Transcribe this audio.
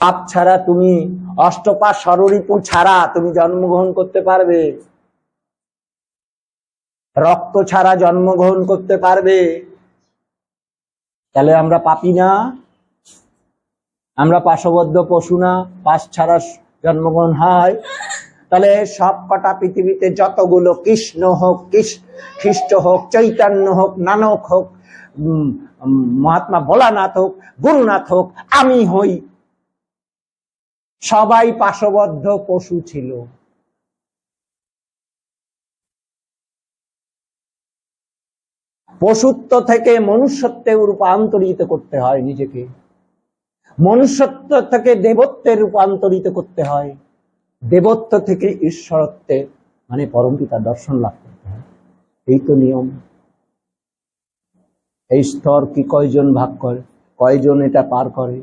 পাপ ছাড়া তুমি, অষ্টপা ষড়রিপু ছাড়া তুমি জন্মগ্রহণ করতে পারবে? রক্ত ছাড়া জন্মগ্রহণ করতে পারবে? তাহলে আমরা পাপী না? আমরা পাশবদ্ধ পশু না? পাশ ছাড়া জন্মগ্রহণ হয়? তাহলে সব কটা পৃথিবীতে যতগুলো কৃষ্ণ হোক, খ্রিস্ট হোক, চৈতন্য হোক, নানক হোক, মহাত্মা ভোলানাথ হোক, গুরুনাথ হোক, আমি হই, সবাই পাশবদ্ধ পশু ছিল। পশুত্ব থেকে মনুষ্যত্বে রূপান্তরিত করতে হয় নিজেকে, মনুষ্যত্ব থেকে দেবত্বে রূপান্তরিত করতে হয়, দেবত্ব থেকে ঈশ্বরত্বে মানে পরমপিতার দর্শন লাভ করতে হয়। এই তো নিয়ম। এই স্তর কি কয়জন ভাগ করে, কয়জন এটা পার করে?